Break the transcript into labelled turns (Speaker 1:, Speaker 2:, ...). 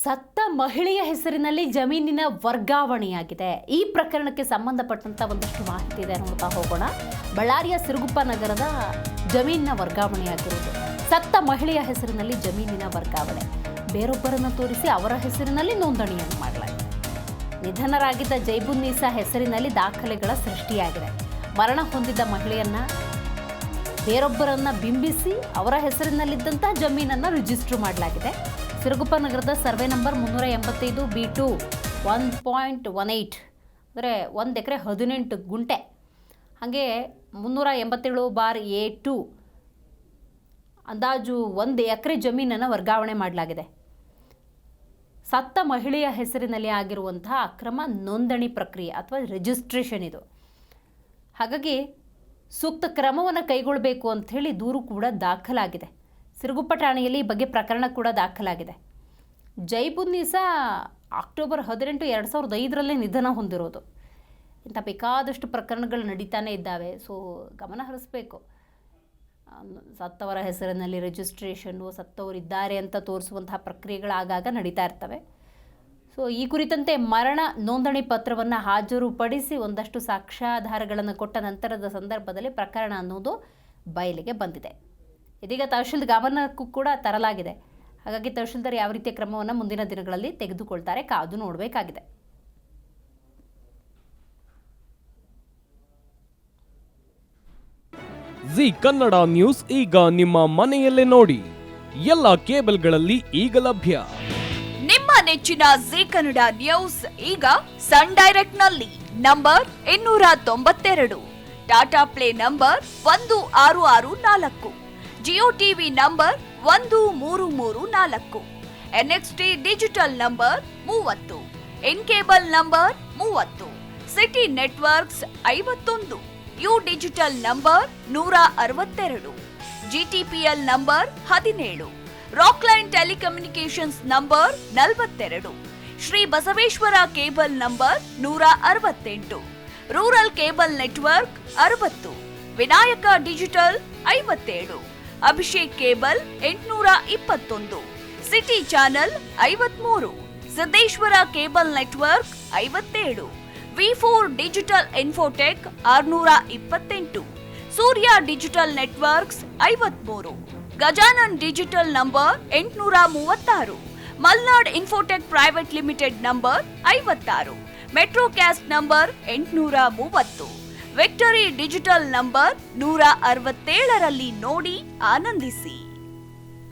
Speaker 1: ಸತ್ತ ಮಹಿಳೆಯ ಹೆಸರಿನಲ್ಲಿ ಜಮೀನಿನ ವರ್ಗಾವಣೆಯಾಗಿದೆ. ಈ ಪ್ರಕರಣಕ್ಕೆ ಸಂಬಂಧಪಟ್ಟಂತ ಒಂದಷ್ಟು ಮಾಹಿತಿ ಇದೆ ನೋಡ್ತಾ ಹೋಗೋಣ. ಬಳ್ಳಾರಿಯ ಸಿರುಗುಪ್ಪ ನಗರದ ಜಮೀನಿನ ವರ್ಗಾವಣೆಯಾಗಿರುವುದು. ಸತ್ತ ಮಹಿಳೆಯ ಹೆಸರಿನಲ್ಲಿ ಜಮೀನಿನ ವರ್ಗಾವಣೆ, ಬೇರೊಬ್ಬರನ್ನು ತೋರಿಸಿ ಅವರ ಹೆಸರಿನಲ್ಲಿ ನೋಂದಣಿಯನ್ನು ಮಾಡಲಾಗಿದೆ. ನಿಧನರಾಗಿದ್ದ ಜೈಬುನ್ನೀಸಾ ಹೆಸರಿನಲ್ಲಿ ದಾಖಲೆಗಳ ಸೃಷ್ಟಿಯಾಗಿದೆ. ಮರಣ ಹೊಂದಿದ್ದ ಮಹಿಳೆಯನ್ನ ಬೇರೊಬ್ಬರನ್ನ ಬಿಂಬಿಸಿ ಅವರ ಹೆಸರಿನಲ್ಲಿದ್ದಂಥ ಜಮೀನನ್ನು ರಿಜಿಸ್ಟರ್ ಮಾಡಲಾಗಿದೆ. ಸಿರುಗುಪ್ಪ ನಗರದ ಸರ್ವೆ ನಂಬರ್ 385 B2 1.18 ಅಂದರೆ 1 ಎಕರೆ 18 ಗುಂಟೆ, ಹಾಗೆ 387/A2 ಅಂದಾಜು 1 ಎಕರೆ ಜಮೀನನ್ನು ವರ್ಗಾವಣೆ ಮಾಡಲಾಗಿದೆ. ಸತ್ತ ಮಹಿಳೆಯ ಹೆಸರಿನಲ್ಲಿ ಆಗಿರುವಂತಹ ಅಕ್ರಮ ನೋಂದಣಿ ಪ್ರಕ್ರಿಯೆ ಅಥವಾ ರಿಜಿಸ್ಟ್ರೇಷನ್ ಇದು. ಹಾಗಾಗಿ ಸೂಕ್ತ ಕ್ರಮವನ್ನು ಕೈಗೊಳ್ಳಬೇಕು ಅಂಥೇಳಿ ದೂರು ಕೂಡ ದಾಖಲಾಗಿದೆ. ಸಿರುಗುಪ್ಪ ಠಾಣೆಯಲ್ಲಿ ಈ ಬಗ್ಗೆ ಪ್ರಕರಣ ಕೂಡ ದಾಖಲಾಗಿದೆ. ಜೈಬುನ್ನೀಸಾ ಅಕ್ಟೋಬರ್ 18, 2005 ನಿಧನ ಹೊಂದಿರೋದು. ಇಂಥ ಬೇಕಾದಷ್ಟು ಪ್ರಕರಣಗಳು ನಡೀತಾನೆ ಇದ್ದಾವೆ. ಸೊ ಗಮನ ಹರಿಸಬೇಕು. ಸತ್ತವರ ಹೆಸರಿನಲ್ಲಿ ರಿಜಿಸ್ಟ್ರೇಷನ್ನು, ಸತ್ತವರಿದ್ದಾರೆ ಅಂತ ತೋರಿಸುವಂತಹ ಪ್ರಕ್ರಿಯೆಗಳು ಆಗಾಗ ನಡೀತಾ ಇರ್ತವೆ. ಸೊ ಈ ಕುರಿತಂತೆ ಮರಣ ನೋಂದಣಿ ಪತ್ರವನ್ನು ಹಾಜರುಪಡಿಸಿ ಒಂದಷ್ಟು ಸಾಕ್ಷ್ಯಾಧಾರಗಳನ್ನು ಕೊಟ್ಟ ನಂತರದ ಸಂದರ್ಭದಲ್ಲಿ ಪ್ರಕರಣ ಅನ್ನೋದು ಬಯಲಿಗೆ ಬಂದಿದೆ. ಇದೀಗ ತಹಶೀಲ್ದಾರ್ ಗಮನಕ್ಕೂ ಕೂಡ ತರಲಾಗಿದೆ. ಹಾಗಾಗಿ ತಹಶೀಲ್ದಾರ್ ಯಾವ ರೀತಿಯ ಕ್ರಮವನ್ನು ಮುಂದಿನ ದಿನಗಳಲ್ಲಿ ತೆಗೆದುಕೊಳ್ತಾರೆ ಕಾದು ನೋಡಬೇಕಾಗಿದೆ.
Speaker 2: ಜಿ ಕನ್ನಡ ನ್ಯೂಸ್ ಈಗ ನಿಮ್ಮ ಮನೆಯಲ್ಲೇ ನೋಡಿ. ಎಲ್ಲ ಕೇಬಲ್ಗಳಲ್ಲಿ ಈಗ ಲಭ್ಯ.
Speaker 3: ನಿಮ್ಮ ನೆಚ್ಚಿನ ಜಿ ಕನ್ನಡ ನ್ಯೂಸ್ ಈಗ ಸನ್ ಡೈರೆಕ್ಟ್ ನಲ್ಲಿ number 292, Tata play number 1664, Jio TV number 1334, NXT digital number 30, in cable number 30, city networks 51, U digital number 162, GTPL number 17, Rockline telecommunications number 42, Shri Basaveshwara cable number 168, rural cable network 60, Vinayaka digital 57, Abhishek cable 821, city channel 53, Siddeshwara cable network 57, V4 digital Infotech 628, Surya digital networks 53, Gajanan digital number 836, Malnad Infotech private limited number 56, Metrocast number 830, victory digital number 167 ನೋಡಿ ಆನಂದಿಸಿ.